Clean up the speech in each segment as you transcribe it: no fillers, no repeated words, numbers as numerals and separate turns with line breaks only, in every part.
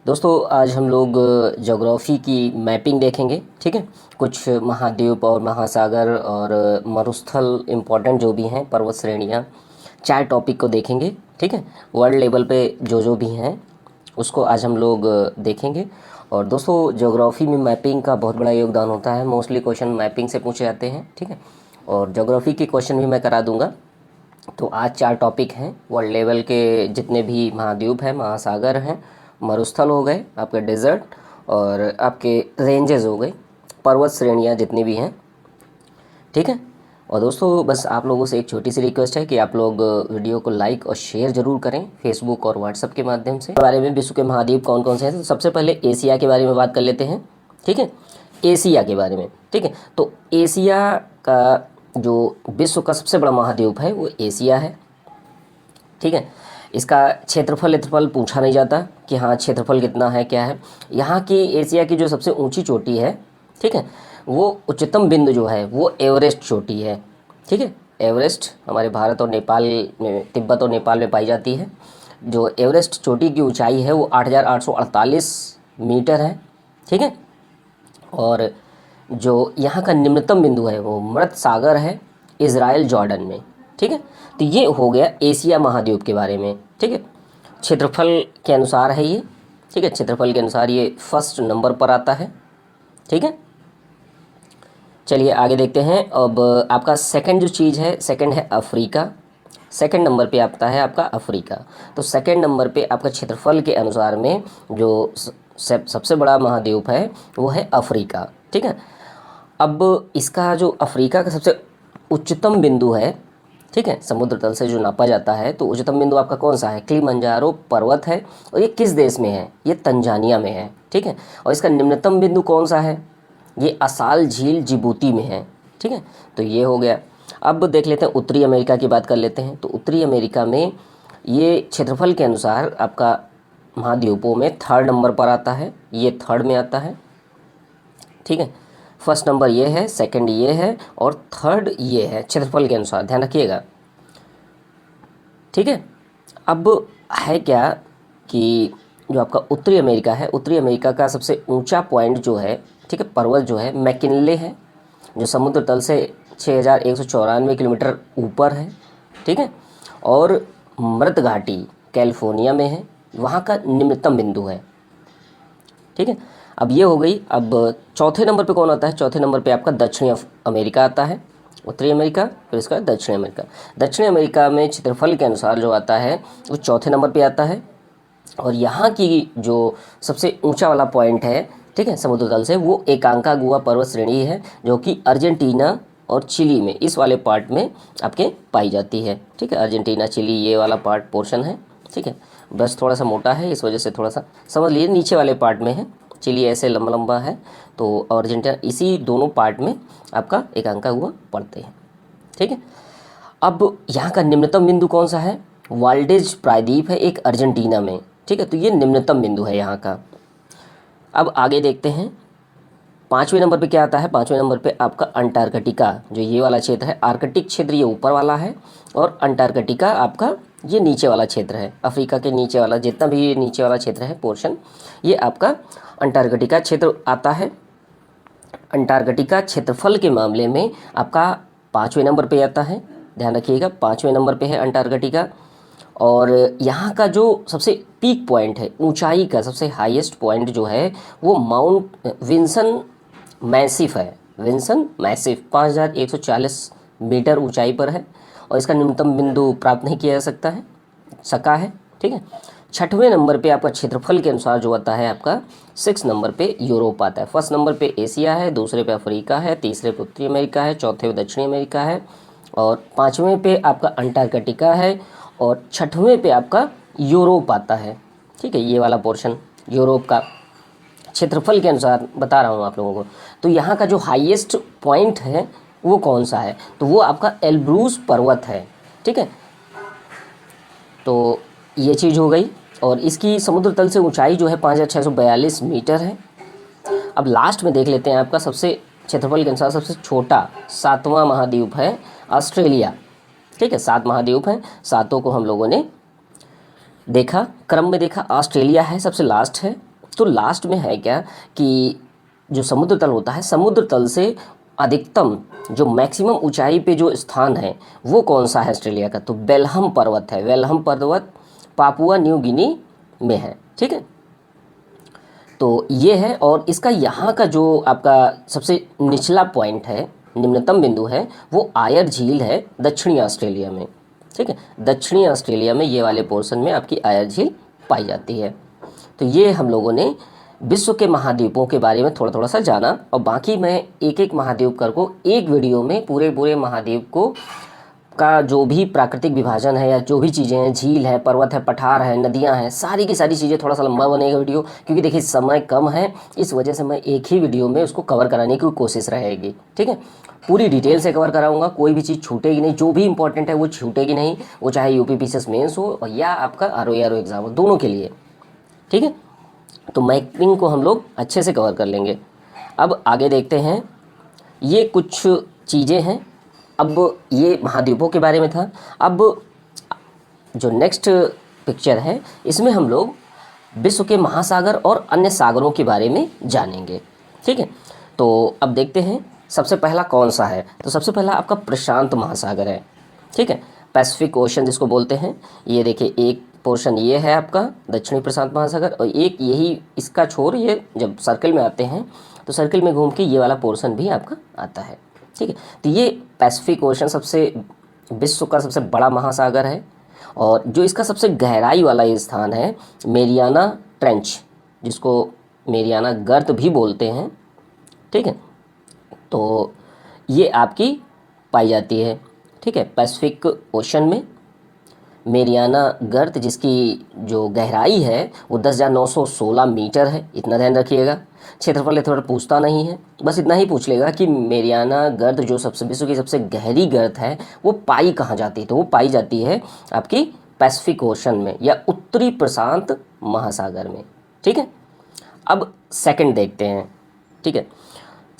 दोस्तों आज हम लोग ज्योग्राफी की मैपिंग देखेंगे। ठीक है, कुछ महाद्वीप और महासागर और मरुस्थल इम्पोर्टेंट जो भी हैं, पर्वत श्रेणियाँ, 4 टॉपिक को देखेंगे। ठीक है, वर्ल्ड लेवल पे जो भी हैं उसको आज हम लोग देखेंगे। और दोस्तों ज्योग्राफी में मैपिंग का बहुत बड़ा योगदान होता है। मोस्टली क्वेश्चन मैपिंग से पूछे जाते हैं। ठीक है, और ज्योग्राफी के क्वेश्चन भी मैं करा दूंगा। तो आज 4 टॉपिक हैं वर्ल्ड लेवल के, जितने भी महाद्वीप हैं, महासागर हैं, मरुस्थल हो गए, आपके डेजर्ट, और आपके रेंजेस हो गए, पर्वत श्रेणियाँ जितनी भी हैं। ठीक है, और दोस्तों बस आप लोगों से एक छोटी सी रिक्वेस्ट है कि आप लोग वीडियो को लाइक और शेयर ज़रूर करें फेसबुक और व्हाट्सएप के माध्यम से। बारे में विश्व के महाद्वीप कौन कौन से हैं, तो सबसे पहले एशिया के बारे में बात कर लेते हैं। ठीक है, एशिया के बारे में। ठीक है, तो एशिया का जो विश्व का सबसे बड़ा महाद्वीप है वो एशिया है। ठीक है, इसका क्षेत्रफल पूछा नहीं जाता कि हाँ क्षेत्रफल कितना है, क्या है। यहाँ की एशिया की जो सबसे ऊंची चोटी है, ठीक है, वो उच्चतम बिंदु जो है वो एवरेस्ट चोटी है। ठीक है, एवरेस्ट हमारे भारत और नेपाल में, तिब्बत और नेपाल में पाई जाती है। जो एवरेस्ट चोटी की ऊंचाई है वो 8,848 मीटर है। ठीक है, और जो यहाँ का निम्नतम बिंदु है वो मृत सागर है, इज़राइल जॉर्डन में। ठीक है, तो ये हो गया एशिया महाद्वीप के बारे में। ठीक है, क्षेत्रफल के अनुसार है ये। ठीक है, क्षेत्रफल के अनुसार ये फर्स्ट नंबर पर आता है। ठीक है, चलिए आगे देखते हैं। अब आपका सेकंड जो चीज़ है, सेकंड है अफ्रीका। सेकंड नंबर पे आता है आपका अफ्रीका। तो सेकंड नंबर पे आपका क्षेत्रफल के अनुसार में जो सबसे बड़ा महाद्वीप है वो है अफ्रीका। ठीक है, अब इसका जो अफ्रीका का सबसे उच्चतम बिंदु है, ठीक है, समुद्र तल से जो नापा जाता है, तो उच्चतम बिंदु आपका कौन सा है? किलिमंजारो पर्वत है। और ये किस देश में है? ये तंजानिया में है। ठीक है, और इसका निम्नतम बिंदु कौन सा है? ये असाल झील जिबूती में है। ठीक है, तो ये हो गया। अब देख लेते हैं उत्तरी अमेरिका की बात कर लेते हैं। तो उत्तरी अमेरिका में ये क्षेत्रफल के अनुसार आपका महाद्वीपों में 3rd नंबर पर आता है। ये 3rd में आता है। ठीक है, फर्स्ट नंबर ये है, सेकंड ये है, और 3rd ये है क्षेत्रफल के अनुसार, ध्यान रखिएगा। ठीक है, अब है क्या कि जो आपका उत्तरी अमेरिका है, उत्तरी अमेरिका का सबसे ऊंचा पॉइंट जो है, ठीक है, पर्वत जो है मैकिनले है, जो समुद्र तल से 6,194 किलोमीटर ऊपर है। ठीक है, और मृत घाटी कैलिफोर्निया में है, वहाँ का निम्नतम बिंदु है। ठीक है, अब ये हो गई। अब चौथे नंबर पे कौन आता है? चौथे नंबर पे आपका दक्षिणी अमेरिका आता है। उत्तरी अमेरिका, फिर इसका दक्षिणी अमेरिका। दक्षिणी अमेरिका में क्षेत्रफल के अनुसार जो आता है वो चौथे नंबर पे आता है। और यहाँ की जो सबसे ऊंचा वाला पॉइंट है, ठीक है, समुद्र तल से, वो एकांकागुआ पर्वत श्रेणी है, जो कि अर्जेंटीना और चिली में, इस वाले पार्ट में आपके पाई जाती है। ठीक है, अर्जेंटीना चिली ये वाला पार्ट पोर्शन है। ठीक है, बस थोड़ा सा मोटा है, इस वजह से थोड़ा सा समझ लीजिए नीचे वाले पार्ट में है। चिली ऐसे लंबा लंबा है, तो अर्जेंटीना इसी दोनों पार्ट में आपका एकांकागुआ पड़ते हैं। ठीक है, अब यहाँ का निम्नतम बिंदु कौन सा है? वाल्डेज प्रायद्वीप है एक अर्जेंटीना में। ठीक है, तो ये निम्नतम बिंदु है यहाँ का। अब आगे देखते हैं 5वें नंबर पे क्या आता है? 5वें नंबर पे आपका अंटार्कटिका, जो ये वाला क्षेत्र है। आर्कटिक क्षेत्र ये ऊपर वाला है, और अंटार्कटिका आपका ये नीचे वाला क्षेत्र है। अफ्रीका के नीचे वाला जितना भी नीचे वाला क्षेत्र है पोर्शन, ये आपका अंटार्कटिका क्षेत्र आता है। अंटार्कटिका क्षेत्रफल के मामले में आपका 5वें नंबर पे आता है, ध्यान रखिएगा, 5वें नंबर पे है अंटार्कटिका। और यहाँ का जो सबसे पीक पॉइंट है, ऊंचाई का सबसे हाईएस्ट पॉइंट जो है, वो माउंट विंसन मैसिफ है। विंसन मैसिफ 5,140 मीटर ऊंचाई पर है, और इसका न्यूनतम बिंदु प्राप्त नहीं किया जा सका है। ठीक है, 6वें नंबर पे आपका क्षेत्रफल के अनुसार जो आता है आपका 6 नंबर पे यूरोप आता है। फर्स्ट नंबर पे एशिया है, दूसरे पे अफ्रीका है, तीसरे पे उत्तरी अमेरिका है, चौथे पे दक्षिणी अमेरिका है, और 5वें पे आपका अंटार्कटिका है, और 6वें पे आपका यूरोप आता है। ठीक है, ये वाला पोर्शन यूरोप का क्षेत्रफल के अनुसार बता रहा हूँ आप लोगों को। तो यहाँ का जो हाईएस्ट पॉइंट है वो कौन सा है? तो वो आपका एल्ब्रूस पर्वत है। ठीक है, तो ये चीज़ हो गई। और इसकी समुद्र तल से ऊंचाई जो है 5,642 मीटर है। अब लास्ट में देख लेते हैं आपका सबसे क्षेत्रफल के अनुसार सबसे छोटा 7वां महाद्वीप है ऑस्ट्रेलिया। ठीक है, 7 महाद्वीप हैं, 7 को हम लोगों ने देखा, क्रम में देखा। ऑस्ट्रेलिया है सबसे लास्ट है, तो लास्ट में है क्या कि जो समुद्र तल होता है, समुद्र तल से अधिकतम जो मैक्सिमम ऊंचाई पे जो स्थान है वो कौन सा है ऑस्ट्रेलिया का, तो बेल्हम पर्वत है। बेल्हम पर्वत पापुआ न्यू गिनी में है, ठीक है। तो ये है, और इसका यहाँ का जो आपका सबसे निचला पॉइंट है, निम्नतम बिंदु है, वो आयर झील है दक्षिणी ऑस्ट्रेलिया में, ठीक है। दक्षिणी ऑस्ट्रेलिया में ये वाले पोर्शन में आपकी आयर झील पाई जाती है। तो ये हम लोगों ने विश्व के महाद्वीपों के बारे में थोड़ा थोड़ा सा जाना, और बाकी मैं एक एक महाद्वीप कर को एक वीडियो में पूरे पूरे महाद्वीप को का जो भी प्राकृतिक विभाजन है या जो भी चीज़ें हैं, झील है, पर्वत है, पठार है, नदियां हैं, सारी की सारी चीज़ें, थोड़ा सा लंबा बनेगा वीडियो, क्योंकि देखिए समय कम है, इस वजह से मैं एक ही वीडियो में उसको कवर कराने की कोशिश रहेगी, ठीक है। पूरी डिटेल से कवर कराऊंगा, कोई भी चीज़ छूटेगी नहीं, जो भी इंपॉर्टेंट है वो छूटेगी नहीं, वो चाहे यूपी पीसीएस मेंस हो या आपका आरओ एग्ज़ाम हो, दोनों के लिए, ठीक है। तो मैपिंग को हम लोग अच्छे से कवर कर लेंगे। अब आगे देखते हैं, ये कुछ चीज़ें हैं। अब ये महाद्वीपों के बारे में था। अब जो नेक्स्ट पिक्चर है, इसमें हम लोग विश्व के महासागर और अन्य सागरों के बारे में जानेंगे, ठीक है। तो अब देखते हैं सबसे पहला कौन सा है, तो सबसे पहला आपका प्रशांत महासागर है, ठीक है। पैसिफिक ओशन जिसको बोलते हैं। ये देखिए, एक पोर्शन ये है आपका दक्षिणी प्रशांत महासागर, और एक यही इसका छोर, ये जब सर्कल में आते हैं तो सर्कल में घूम के ये वाला पोर्शन भी आपका आता है, ठीक है। तो ये पैसिफिक ओशन सबसे विश्व का सबसे बड़ा महासागर है, और जो इसका सबसे गहराई वाला ये स्थान है मेरियाना ट्रेंच, जिसको मेरियाना गर्त भी बोलते हैं, ठीक है। तो ये आपकी पाई जाती है, ठीक है, पैसिफिक ओशन में मेरियाना गर्त, जिसकी जो गहराई है वो 10,916 मीटर है, इतना ध्यान रखिएगा। क्षेत्रफल थोड़ा पूछता नहीं है, बस इतना ही पूछ लेगा कि मेरियाना गर्त जो सबसे विश्व की सबसे गहरी गर्त है वो पाई कहाँ जाती है, तो वो पाई जाती है आपकी पैसिफिक ओशन में या उत्तरी प्रशांत महासागर में, ठीक है। अब सेकंड देखते हैं, ठीक है।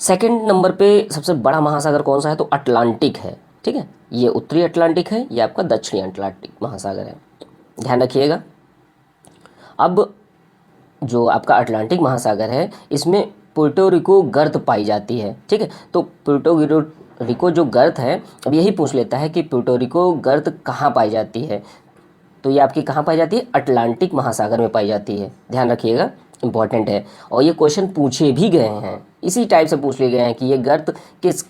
सेकंड नंबर पे सबसे बड़ा महासागर कौन सा है, तो अटलांटिक है, ठीक है। ये उत्तरी अटलांटिक है, ये आपका दक्षिणी अटलांटिक महासागर है, ध्यान रखिएगा। अब जो आपका अटलांटिक महासागर है, इसमें पुर्टो रिको गर्त पाई जाती है, ठीक है। तो पुर्टो रिको जो गर्त है, अब यही पूछ लेता है कि पुर्टो रिको गर्त कहाँ पाई जाती है, तो ये आपकी कहाँ पाई जाती है, अटलांटिक महासागर में पाई जाती है, ध्यान रखिएगा, इंपॉर्टेंट है। और ये क्वेश्चन पूछे भी गए हैं, इसी टाइप से पूछ लिए गए हैं कि ये गर्त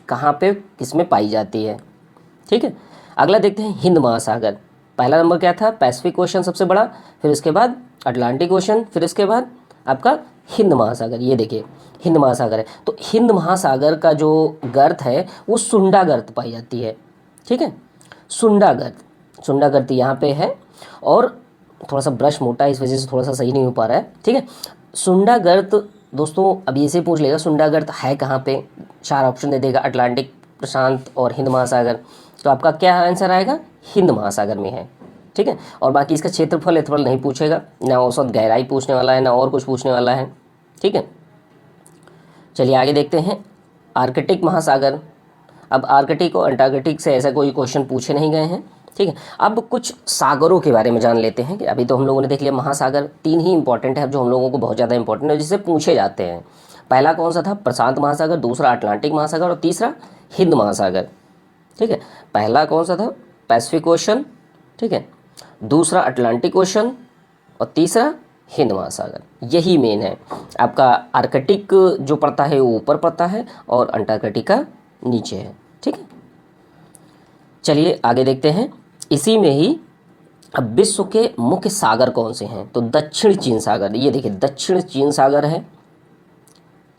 कहाँ पे किस में पाई जाती है, ठीक है। अगला देखते हैं हिंद महासागर। पहला नंबर क्या था, पैसिफिक ओशन सबसे बड़ा, फिर इसके बाद अटलांटिक ओशन, फिर इसके बाद आपका हिंद महासागर। ये देखिए हिंद महासागर है, तो हिंद महासागर का जो गर्त है वो सुंडा गर्त पाई जाती है, ठीक है। सुंडा गर्त यहाँ पे है, और थोड़ा सा ब्रश मोटा है इस वजह से थोड़ा सा सही नहीं हो पा रहा है, ठीक है। सुंडा गर्त दोस्तों अब ये से पूछ लेगा सुंडा गर्त है कहाँ पे, 4 ऑप्शन दे देगा, अटलांटिक, प्रशांत और हिंद महासागर। तो आपका क्या आंसर आएगा, हिंद महासागर में है, ठीक है। और बाकी इसका क्षेत्रफल नहीं पूछेगा, ना औसत गहराई पूछने वाला है, ना और कुछ पूछने वाला है, ठीक है। चलिए आगे देखते हैं आर्कटिक महासागर। अब आर्कटिक और अंटार्कटिक से ऐसा कोई क्वेश्चन पूछे नहीं गए हैं, ठीक है। अब कुछ सागरों के बारे में जान लेते हैं कि अभी तो हम लोगों ने देख लिया महासागर, 3 ही इंपॉर्टेंट है जो हम लोगों को बहुत ज़्यादा इंपॉर्टेंट है, जिससे पूछे जाते हैं। पहला कौन सा था, प्रशांत महासागर, दूसरा अटलांटिक महासागर, और तीसरा हिंद महासागर, ठीक है। पहला कौन सा था, पैसिफिक ओशन, ठीक है, दूसरा अटलांटिक ओशन, और तीसरा हिंद महासागर। यही मेन है आपका। आर्कटिक जो पड़ता है वो ऊपर पड़ता है, और अंटार्कटिका नीचे है, ठीक है। चलिए आगे देखते हैं, इसी में ही अब विश्व के मुख्य सागर कौन से हैं, तो दक्षिण चीन सागर। ये देखिए दक्षिण चीन सागर है,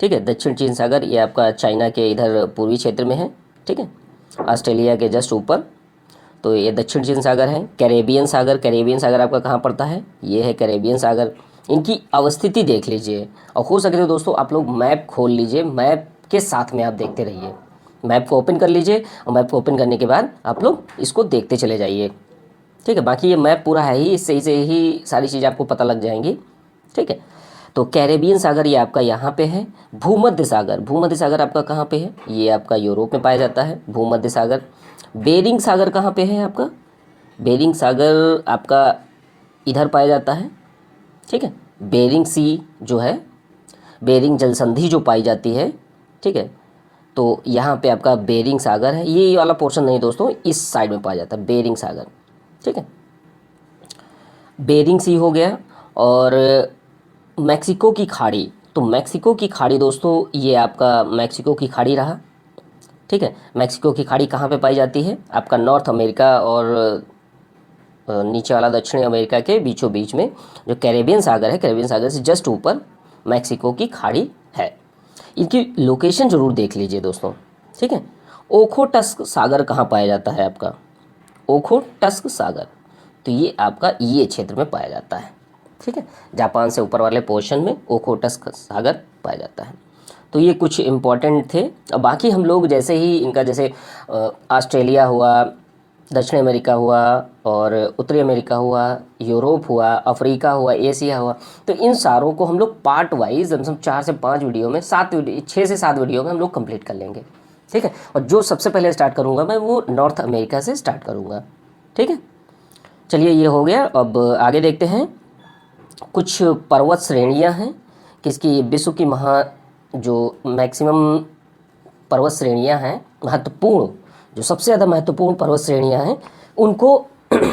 ठीक है। दक्षिण चीन सागर ये आपका चाइना के इधर पूर्वी क्षेत्र में है, ठीक है, ऑस्ट्रेलिया के जस्ट ऊपर। तो ये दक्षिण चीन सागर है। कैरेबियन सागर आपका कहाँ पड़ता है, ये है कैरेबियन सागर। इनकी अवस्थिति देख लीजिए, और हो सके तो दोस्तों आप लोग मैप खोल लीजिए, मैप के साथ में आप देखते रहिए, मैप को ओपन कर लीजिए, और मैप को ओपन करने के बाद आप लोग इसको देखते चले जाइए, ठीक है। बाकी ये मैप पूरा है ही, इससे ही सारी चीज़ें आपको पता लग जाएंगी, ठीक है। तो कैरेबियन सागर ये आपका यहाँ पे है। भूमध्य सागर आपका कहाँ पे है, ये आपका यूरोप में पाया जाता है भूमध्य सागर। बेरिंग सागर कहाँ पे है आपका, बेरिंग सागर आपका इधर पाया जाता है, ठीक है, बेरिंग सी जो है, बेरिंग जल संधि जो पाई जाती है, ठीक है। तो यहाँ पे आपका बेरिंग सागर है, ये वाला पोर्शन नहीं दोस्तों, इस साइड में पाया जाता है बेरिंग सागर, ठीक है। बेरिंग सी हो गया। और मैक्सिको की खाड़ी, तो मैक्सिको की खाड़ी दोस्तों, ये आपका मैक्सिको की खाड़ी रहा, ठीक है। मैक्सिको की खाड़ी कहाँ पे पाई जाती है? आपका नॉर्थ अमेरिका और नीचे वाला दक्षिणी अमेरिका के बीचों बीच में जो कैरेबियन सागर है, कैरेबियन सागर से जस्ट ऊपर मैक्सिको की खाड़ी है। इनकी लोकेशन जरूर देख लीजिए दोस्तों, ठीक है। ओखोटस्क सागर कहाँ पाया जाता है आपका? ओखोटस्क सागर, तो ये आपका ये क्षेत्र में पाया जाता है, ठीक है। जापान से ऊपर वाले पोर्शन में ओखोटस्क सागर पाया जाता है। तो ये कुछ इम्पॉर्टेंट थे। अब बाकी हम लोग जैसे ही इनका, जैसे ऑस्ट्रेलिया हुआ, दक्षिण अमेरिका हुआ, और उत्तरी अमेरिका हुआ, यूरोप हुआ, अफ्रीका हुआ, एशिया हुआ, तो इन सारों को हम लोग पार्ट वाइज हम 4 से 5 वीडियो में, 6 से 7 वीडियो में हम लोग कंप्लीट कर लेंगे, ठीक है। और जो सबसे पहले स्टार्ट करूँगा मैं, वो नॉर्थ अमेरिका से स्टार्ट करूँगा, ठीक है। चलिए ये हो गया। अब आगे देखते हैं। कुछ पर्वत श्रेणियाँ हैं किसकी, विश्व की जो मैक्सिमम पर्वत श्रेणियाँ हैं, महत्वपूर्ण, जो सबसे ज़्यादा महत्वपूर्ण पर्वत श्रेणियाँ हैं, उनको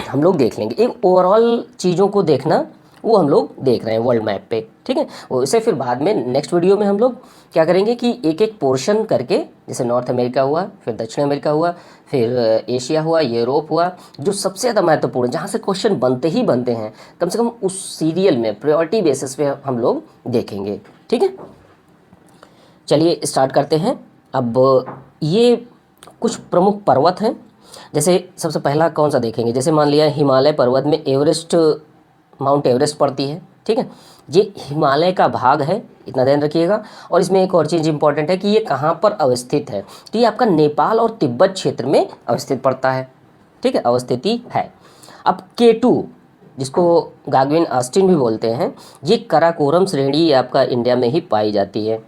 हम लोग देख लेंगे। एक ओवरऑल चीज़ों को देखना, वो हम लोग देख रहे हैं वर्ल्ड मैप पे, ठीक है। वो इसे फिर बाद में नेक्स्ट वीडियो में हम लोग क्या करेंगे कि एक एक पोर्शन करके, जैसे नॉर्थ अमेरिका हुआ, फिर दक्षिण अमेरिका हुआ, फिर एशिया हुआ, यूरोप हुआ, जो सबसे ज़्यादा महत्वपूर्ण, जहाँ से क्वेश्चन बनते ही बनते हैं, कम से कम उस सीरियल में प्रायोरिटी बेसिस पे हम लोग देखेंगे, ठीक है। चलिए स्टार्ट करते हैं। अब ये कुछ प्रमुख पर्वत हैं। जैसे सबसे पहला कौन सा देखेंगे, जैसे मान लिया हिमालय पर्वत में एवरेस्ट, माउंट एवरेस्ट पड़ती है, ठीक है। ये हिमालय का भाग है, इतना ध्यान रखिएगा। और इसमें एक और चीज़ इंपॉर्टेंट है कि ये कहाँ पर अवस्थित है, तो ये आपका नेपाल और तिब्बत क्षेत्र में अवस्थित पड़ता है, ठीक है, अवस्थिति है। अब K2, जिसको गागविन ऑस्टिन भी बोलते हैं, ये कराकोरम श्रेणी आपका इंडिया में ही पाई जाती है,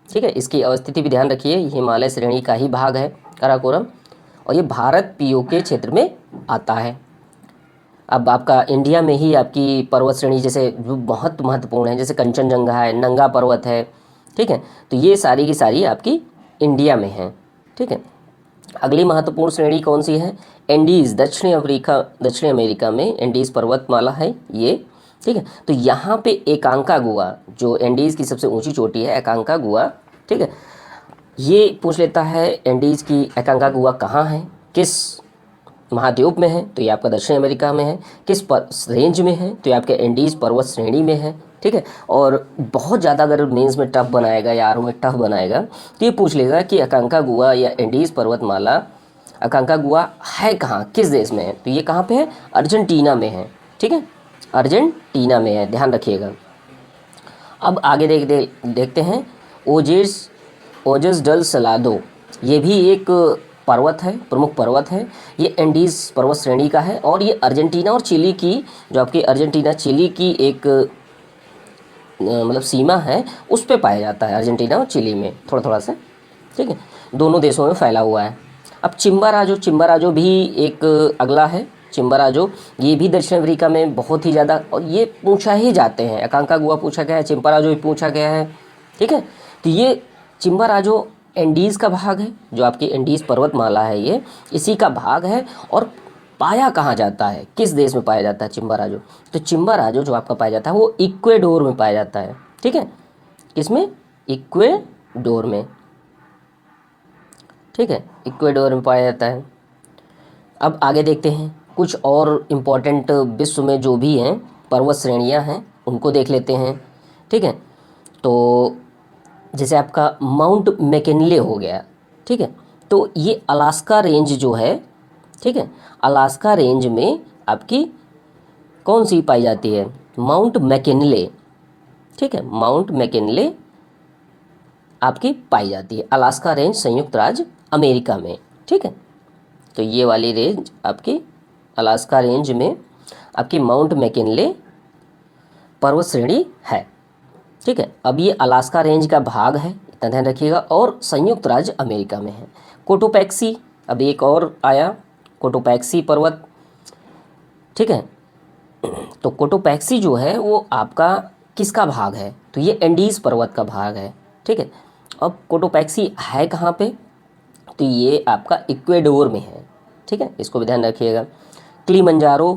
ठीक है। इसकी अवस्थिति भी ध्यान रखिए, हिमालय श्रेणी का ही भाग है काराकोरम, और ये भारत POK क्षेत्र में आता है। अब आपका इंडिया में ही आपकी पर्वत श्रेणी जैसे जो बहुत महत्वपूर्ण है, जैसे कंचनजंगा है, नंगा पर्वत है, ठीक है, तो ये सारी की सारी आपकी इंडिया में है, ठीक है। अगली महत्वपूर्ण श्रेणी कौन सी है? एंडीज़, दक्षिण अमेरिका में एंडीज़ पर्वतमाला है ये, ठीक है। तो यहाँ पे एकांकागुआ, जो एंडीज़ की सबसे ऊंची चोटी है, एकांकागुआ, ठीक है। ये पूछ लेता है एंडीज़ की एकांकागुआ कहाँ है, किस महाद्वीप में है, तो ये आपका दक्षिण अमेरिका में है। किस रेंज में है, तो ये आपके एंडीज़ पर्वत श्रेणी में है, ठीक है। और बहुत ज़्यादा अगर मेंस में टफ बनाएगा या आरओ में टफ बनाएगा, तो ये पूछ लेगा कि एकांकागुआ या एंडीज़ पर्वतमाला, एकांकागुआ है कहाँ, किस देश में है, तो ये कहाँ पे है? अर्जेंटीना में है, ठीक है, अर्जेंटीना में है, ध्यान रखिएगा। अब आगे देखते हैं ओजेस डल सलादो, ये भी एक पर्वत है, प्रमुख पर्वत है। ये एंडीज़ पर्वत श्रेणी का है, और ये अर्जेंटीना और चिली की, जो आपकी अर्जेंटीना चिली की एक मतलब सीमा है, उस पे पाया जाता है, अर्जेंटीना और चिली में थोड़ा थोड़ा सा, ठीक है, दोनों देशों में फैला हुआ है। अब चिम्बाराजो भी एक अगला है, चिम्बाराजो, ये भी दक्षिण अफ्रीका में बहुत ही ज़्यादा, और ये पूछा ही जाते हैं, एकांकागुआ पूछा गया है, चिम्बाराजो भी पूछा गया है, ठीक है। तो ये चिम्बाराजो एंडीज़ का भाग है, जो आपकी एंडीज़ पर्वतमाला है, ये इसी का भाग है। और पाया कहाँ जाता है, किस देश में पाया जाता है चिम्बाराजो, तो चिम्बाराजो जो आपका पाया जाता है वो इक्वेडोर में पाया जाता है, ठीक है, किसमें? इक्वेडोर में, ठीक है, इक्वेडोर में पाया जाता है। अब आगे देखते हैं कुछ और इम्पोर्टेंट विश्व में जो भी हैं पर्वत श्रेणियां हैं, उनको देख लेते हैं, ठीक है। तो जैसे आपका माउंट मैकिनले हो गया, ठीक है, तो ये अलास्का रेंज जो है, ठीक है, अलास्का रेंज में आपकी कौन सी पाई जाती है? माउंट मैकिनले, ठीक है, माउंट मैकिनले आपकी पाई जाती है अलास्का रेंज, संयुक्त राज्य अमेरिका में, ठीक है। तो ये वाली रेंज आपकी अलास्का रेंज में आपकी माउंट मैकिनले पर्वत श्रेणी है, ठीक है। अब ये अलास्का रेंज का भाग है, इतना ध्यान रखिएगा, और संयुक्त राज्य अमेरिका में है। कोटोपैक्सी, अब एक और आया, कोटोपैक्सी पर्वत, ठीक है। तो कोटोपैक्सी जो है वो आपका किसका भाग है, तो ये एंडीज़ पर्वत का भाग है। ठीक है, अब कोटोपैक्सी है कहाँ पे, तो ये आपका इक्वेडोर में है। ठीक है, इसको भी ध्यान रखिएगा। किलिमंजारो,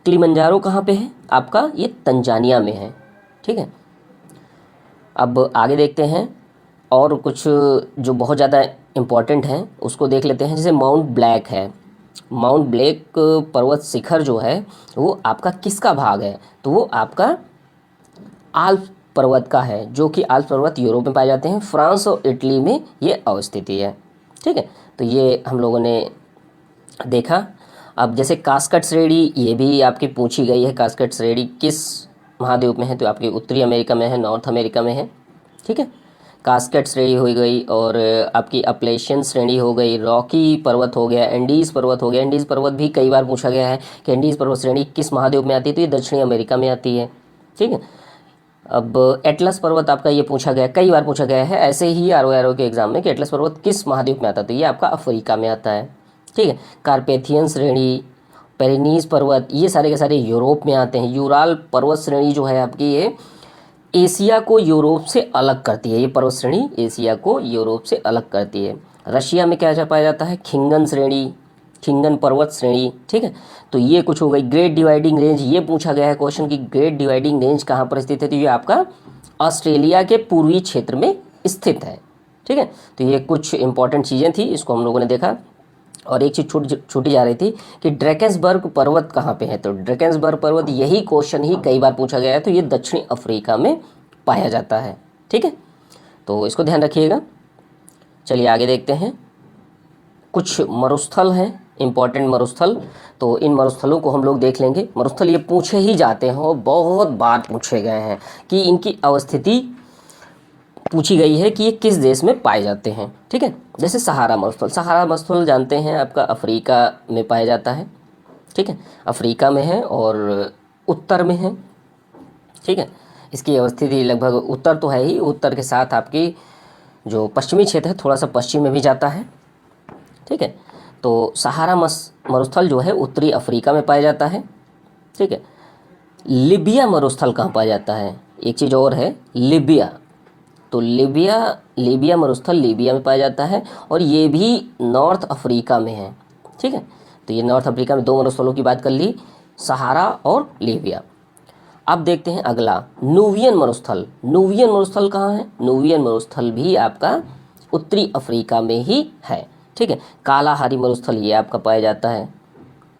किलिमंजारो कहाँ पे है आपका, ये तंजानिया में है। ठीक है, अब आगे देखते हैं और कुछ जो बहुत ज़्यादा इम्पॉर्टेंट हैं उसको देख लेते हैं। जैसे माउंट ब्लैक है, माउंट ब्लैक पर्वत शिखर जो है वो आपका किसका भाग है, तो वो आपका आल्प पर्वत का है, जो कि आल्प पर्वत यूरोप में पाए जाते हैं, फ्रांस और इटली में ये अवस्थित है। ठीक है, तो ये हम लोगों ने देखा। अब जैसे कास्केड श्रेणी ये भी आपकी पूछी गई है, कास्केड श्रेणी किस महाद्वीप में है, तो आपकी उत्तरी अमेरिका में है, नॉर्थ अमेरिका में है। ठीक है, कास्केड श्रेणी हो गई, और आपकी अपलेशियन श्रेणी हो गई, रॉकी पर्वत हो गया, एंडीज़ पर्वत हो गया। एंडीज़ पर्वत भी कई बार पूछा गया है कि एंडीज़ पर्वत श्रेणी किस महाद्वीप में आती है, तो ये दक्षिणी अमेरिका में आती है। ठीक है, अब एटलस पर्वत आपका ये पूछा गया, कई बार पूछा गया है ऐसे ही आर के एग्जाम में कि एटलस पर्वत किस महाद्वीप में आता है, तो ये आपका अफ्रीका में आता है। ठीक है, कार्पेथियन श्रेणी, पेरिनीज पर्वत, ये सारे के सारे यूरोप में आते हैं। यूराल पर्वत श्रेणी जो है आपकी ये एशिया को यूरोप से अलग करती है, ये पर्वत श्रेणी एशिया को यूरोप से अलग करती है। रशिया में क्या पाया जाता है, खिंगन श्रेणी, खिंगन पर्वत श्रेणी। ठीक है, तो ये कुछ हो गई। ग्रेट डिवाइडिंग रेंज, ये पूछा गया है क्वेश्चन कि ग्रेट डिवाइडिंग रेंज कहाँ पर स्थित है, तो ये आपका ऑस्ट्रेलिया के पूर्वी क्षेत्र में स्थित है। ठीक है, तो ये कुछ इंपॉर्टेंट चीज़ें थी, इसको हम लोगों ने देखा। और एक चीज़ छूटी जा रही थी कि ड्रैकेंसबर्ग पर्वत कहाँ पे है, तो ड्रैकेंसबर्ग पर्वत यही क्वेश्चन ही कई बार पूछा गया है, तो ये दक्षिणी अफ्रीका में पाया जाता है। ठीक है, तो इसको ध्यान रखिएगा। चलिए आगे देखते हैं। कुछ मरुस्थल हैं, इंपॉर्टेंट मरुस्थल, तो इन मरुस्थलों को हम लोग देख लेंगे। मरुस्थल ये पूछे ही जाते हैं और बहुत बार पूछे गए हैं कि इनकी अवस्थिति पूछी गई है कि ये किस देश में पाए जाते हैं। ठीक है, जैसे सहारा मरुस्थल, सहारा मरुस्थल जानते हैं आपका अफ्रीका में पाया जाता है। ठीक है, अफ्रीका में है और उत्तर में है। ठीक है, इसकी अवस्थिति लगभग उत्तर तो है ही, उत्तर के साथ आपकी जो पश्चिमी क्षेत्र है थोड़ा सा पश्चिम में भी जाता है। ठीक है, तो सहारा मरुस्थल जो है उत्तरी अफ्रीका में पाया जाता है। ठीक है, लिबिया मरुस्थल कहाँ पाया जाता है, एक चीज़ और है लिबिया, तो लिबिया मरुस्थल लीबिया में पाया जाता है और ये भी नॉर्थ अफ्रीका में है। ठीक है, तो ये नॉर्थ अफ्रीका में दो मरुस्थलों की बात कर ली, सहारा और लीबिया। अब देखते हैं अगला, नूबियन मरुस्थल। नूबियन मरुस्थल कहाँ है, नूबियन मरुस्थल भी आपका उत्तरी अफ्रीका में ही है। ठीक है, कालाहारी मरुस्थल ये आपका पाया जाता है।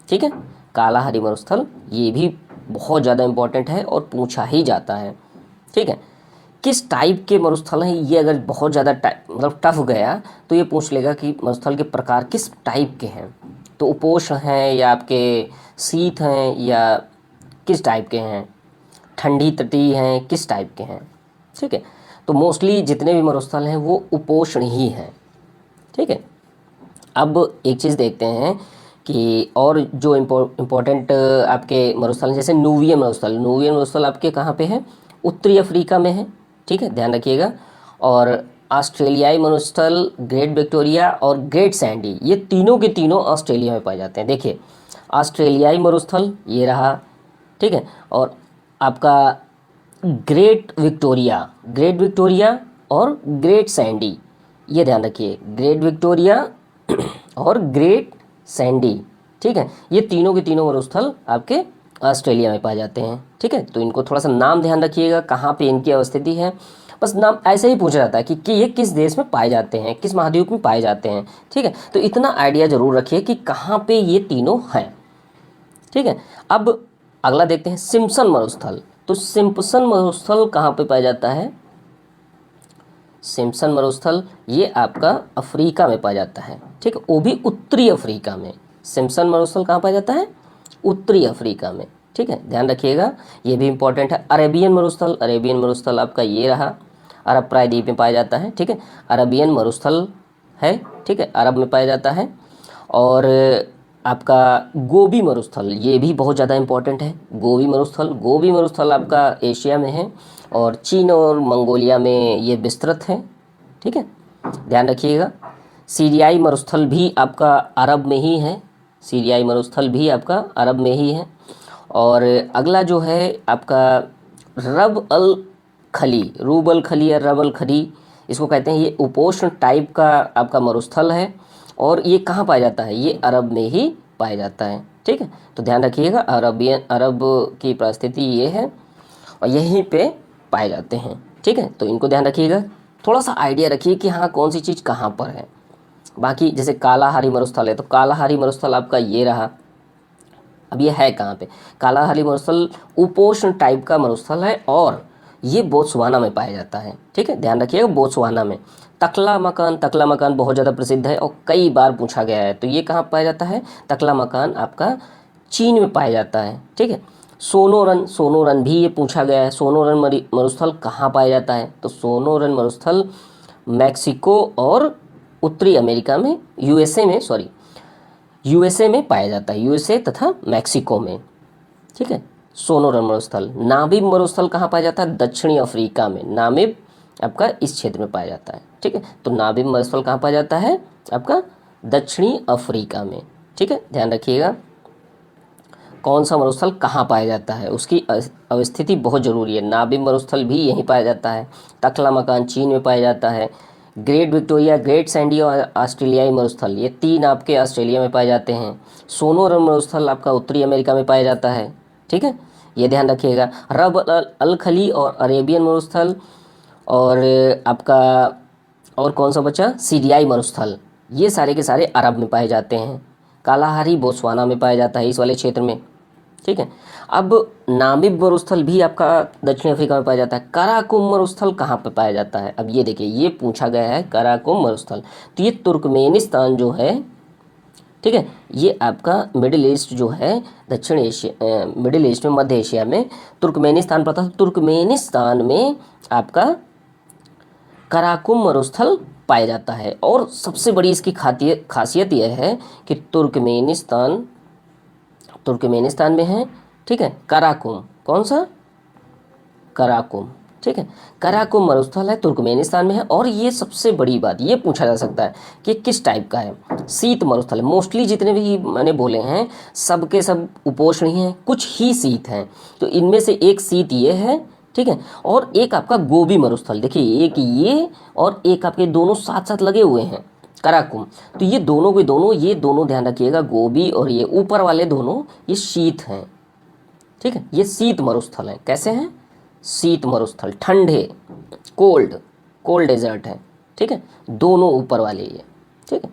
ठीक है, कालाहारी मरुस्थल ये भी बहुत ज़्यादा इम्पोर्टेंट है और पूछा ही जाता है। ठीक है, किस टाइप के मरुस्थल हैं, ये अगर बहुत ज़्यादा मतलब टफ गया तो ये पूछ लेगा कि मरुस्थल के प्रकार किस टाइप के हैं, तो उपोष्ण हैं या आपके शीत हैं या किस टाइप के हैं, ठंडी तटीय हैं, किस टाइप के हैं। ठीक है, तो मोस्टली जितने भी मरुस्थल हैं वो उपोष्ण ही हैं। ठीक है, अब एक चीज़ देखते हैं कि और जो इम्पोर्टेंट आपके मरुस्थल हैं, जैसे नूबियन मरुस्थल। नूबियन मरुस्थल आपके कहाँ पे है, उत्तरी अफ्रीका में है। ठीक है, ध्यान रखिएगा। और ऑस्ट्रेलियाई मरुस्थल, ग्रेट विक्टोरिया और ग्रेट सैंडी, ये तीनों के तीनों ऑस्ट्रेलिया में पाए जाते हैं। देखिए ऑस्ट्रेलियाई मरुस्थल ये रहा। ठीक है, और आपका ग्रेट विक्टोरिया और ग्रेट सैंडी, ये ध्यान रखिए, ग्रेट विक्टोरिया और ग्रेट सैंडी। ठीक है, ये तीनों के तीनों मरुस्थल आपके ऑस्ट्रेलिया में पाए जाते हैं। ठीक है, तो इनको थोड़ा सा नाम ध्यान रखिएगा, कहाँ पे इनकी अवस्थिति है, बस नाम ऐसे ही पूछा जाता है कि ये किस देश में पाए जाते हैं, किस महाद्वीप में पाए जाते हैं। ठीक है, तो इतना आइडिया ज़रूर रखिए कि कहाँ पे ये तीनों हैं। ठीक है, अब अगला देखते हैं सिम्पसन मरुस्थल। तो सिम्पसन मरुस्थल कहाँ पे पाया जाता है, सिम्पसन मरुस्थल ये आपका अफ्रीका में पाया जाता है। ठीक है, वो भी उत्तरी अफ्रीका में। सिम्पसन मरुस्थल कहाँ पाया जाता है, उत्तरी अफ्रीका में। ठीक है, ध्यान रखिएगा, ये भी इंपॉर्टेंट है। अरेबियन मरुस्थल आपका ये रहा, अरब प्रायद्वीप में पाया जाता है। ठीक है, अरबियन मरुस्थल है। ठीक है, अरब में पाया जाता है। और आपका गोबी मरुस्थल ये भी बहुत ज़्यादा इंपॉर्टेंट है। गोबी मरुस्थल आपका एशिया में है और चीन और मंगोलिया में ये विस्तृत है। ठीक है, ध्यान रखिएगा। सीरियाई मरुस्थल भी आपका अरब में ही है, सीरियाई मरुस्थल भी आपका अरब में ही है। और अगला जो है आपका रब अल खली, रूब अल खली या रब अल खली इसको कहते हैं। ये उपोष्ण टाइप का आपका मरुस्थल है और ये कहाँ पाया जाता है, ये अरब में ही पाया जाता है। ठीक है, तो ध्यान रखिएगा, अरब की परिस्थिति ये है और यहीं पे पाए जाते हैं। ठीक है, तो इनको ध्यान रखिएगा, थोड़ा सा आइडिया रखिए कि हाँ कौन सी चीज़ कहाँ पर है। बाकी जैसे कालाहारी मरुस्थल है, तो कालाहारी मरुस्थल आपका ये रहा। अब ये है कहाँ पे, कालाहारी मरुस्थल उपोष्ण टाइप का मरुस्थल है और ये बोत्सवाना में पाया जाता है। ठीक है, ध्यान रखिएगा, बोत्सवाना में। तकला मकान बहुत ज़्यादा प्रसिद्ध है और कई बार पूछा गया है, तो ये कहाँ पाया जाता है, तकला मकान आपका चीन में पाया जाता है। ठीक है, सोनोरन भी ये पूछा गया है, सोनोरन मरुस्थल कहाँ पाया जाता है, तो सोनोरन मरुस्थल मैक्सिको और उत्तरी अमेरिका में, यूएसए में पाया जाता है, यूएसए तथा मैक्सिको में। ठीक है, सोनोरन मरुस्थल। नामिब मरुस्थल कहाँ पाया जाता है, दक्षिणी अफ्रीका में, नामिब आपका इस क्षेत्र में पाया जाता है। ठीक है, तो नामिब मरुस्थल कहाँ पाया जाता है, आपका दक्षिणी अफ्रीका में। ठीक है, ध्यान रखिएगा कौन सा मरुस्थल कहाँ पाया जाता है, उसकी अवस्थिति बहुत ज़रूरी है। नामिब मरुस्थल भी यहीं पाया जाता है, तकला मकान चीन में पाया जाता है, ग्रेट विक्टोरिया, ग्रेट सैंडी और ऑस्ट्रेलियाई मरुस्थल, ये तीन आपके ऑस्ट्रेलिया में पाए जाते हैं। सोनोरन मरुस्थल आपका उत्तरी अमेरिका में पाया जाता है। ठीक है, ये ध्यान रखिएगा। रब अल खली और अरेबियन मरुस्थल और आपका और कौन सा बचा, सीरियाई मरुस्थल, ये सारे के सारे अरब में पाए जाते हैं। कालाहारी बोत्सवाना में पाया जाता है, इस वाले क्षेत्र में। ठीक है, अब नामिब मरुस्थल भी आपका दक्षिण अफ्रीका में पाया जाता है। कराकुम मरुस्थल कहाँ पे पाया जाता है, अब ये देखिए, ये पूछा गया है कराकुम मरुस्थल, तो ये तुर्कमेनिस्तान जो है, ठीक है, ये आपका मिडिल ईस्ट जो है, दक्षिण एशिया, मिडिल ईस्ट में, मध्य एशिया में तुर्कमेनिस्तान पड़ता है। तुर्कमेनिस्तान में आपका कराकुम मरुस्थल पाया जाता है और सबसे बड़ी इसकी खासियत यह है कि तुर्कमेनिस्तान में है। ठीक है, कराकुम, कौन सा, कराकुम। ठीक है, कराकुम मरुस्थल है, तुर्कमेनिस्तान में है और ये सबसे बड़ी बात ये पूछा जा सकता है कि किस टाइप का है, शीत मरुस्थल है। मोस्टली जितने भी मैंने बोले हैं सब के सब उपोष्ण ही हैं, कुछ ही शीत हैं, तो इनमें से एक शीत ये है। ठीक है, और एक आपका गोबी मरुस्थल, देखिए एक ये और एक आपके दोनों साथ साथ लगे हुए हैं, कराकुम, तो ये दोनों के दोनों, ये दोनों ध्यान रखिएगा, गोबी और ये ऊपर वाले दोनों ये शीत हैं। ठीक है, ये शीत मरुस्थल हैं, कैसे हैं, शीत मरुस्थल, ठंडे, कोल्ड डेजर्ट है। ठीक है, दोनों ऊपर वाले ये। ठीक है,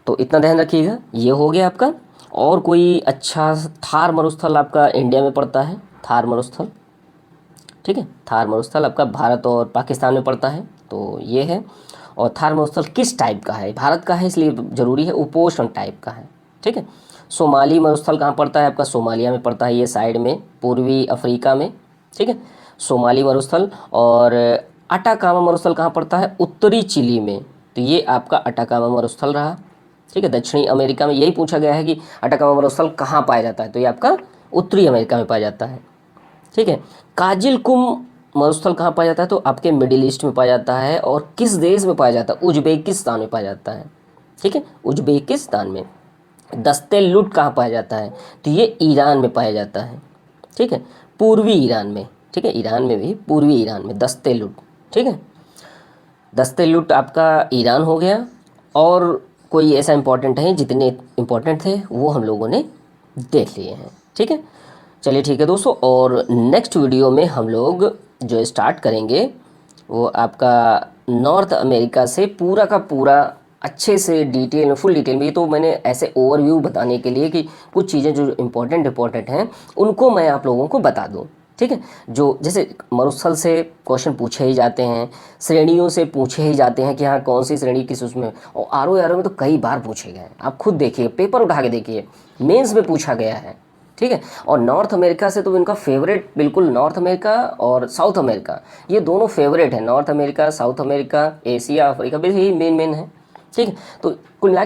तो इतना ध्यान रखिएगा, ये हो गया आपका। और कोई अच्छा, थार मरुस्थल आपका इंडिया में पड़ता है, थार मरुस्थल। ठीक है, थार मरुस्थल आपका भारत और पाकिस्तान में पड़ता है, तो ये है। और थार मरुस्थल किस टाइप का है, भारत का है इसलिए ज़रूरी है, उपोष्ण टाइप का है। ठीक है, सोमाली मरुस्थल कहाँ पड़ता है आपका, सोमालिया में पड़ता है, ये साइड में पूर्वी अफ्रीका में। ठीक है, सोमाली मरुस्थल। और अटाकामा मरुस्थल कहाँ पड़ता है, उत्तरी चिली में, तो ये आपका अटाकामा मरुस्थल रहा। ठीक है, दक्षिणी अमेरिका में यही पूछा गया है कि अटाकामा मरुस्थल कहाँ पाया जाता है, तो ये आपका उत्तरी अमेरिका में पाया जाता है। ठीक है, काजिलकुम मरुस्थल कहाँ पाया जाता है, तो आपके मिडिल ईस्ट में पाया जाता है और किस देश में पाया जाता है, उज्बेकिस्तान में पाया जाता है। ठीक है, उज्बेकिस्तान में। दस्तेलुट कहाँ पाया जाता है, तो ये ईरान में पाया जाता है। ठीक है, पूर्वी ईरान में। ठीक है, ईरान में भी, पूर्वी ईरान में दस्तेलुट। ठीक है, दस्तेलुट आपका ईरान हो गया। और कोई ऐसा इंपॉर्टेंट है, जितने इंपॉर्टेंट थे वो हम लोगों ने देख लिए हैं। ठीक है, चलिए ठीक है दोस्तों, और नेक्स्ट वीडियो में हम लोग जो स्टार्ट करेंगे वो आपका नॉर्थ अमेरिका से पूरा का पूरा अच्छे से डिटेल में, फुल डिटेल में। ये तो मैंने ऐसे ओवरव्यू बताने के लिए कि कुछ चीज़ें जो इम्पोर्टेंट हैं उनको मैं आप लोगों को बता दूं। ठीक है, जो जैसे मरुस्थल से क्वेश्चन पूछे ही जाते हैं, श्रेणियों से पूछे ही जाते हैं कि हाँ कौन सी श्रेणी किस उसमें, और आर में तो कई बार पूछे गए हैं। आप खुद देखिए, पेपर उठा के देखिए, मेंस में पूछा गया है। ठीक है, और नॉर्थ अमेरिका से तो इनका फेवरेट, बिल्कुल नॉर्थ अमेरिका और साउथ अमेरिका, ये दोनों फेवरेट है। North America, south America, Asia, Africa, बस यही मेन है। ठीक है, तो कुल मिला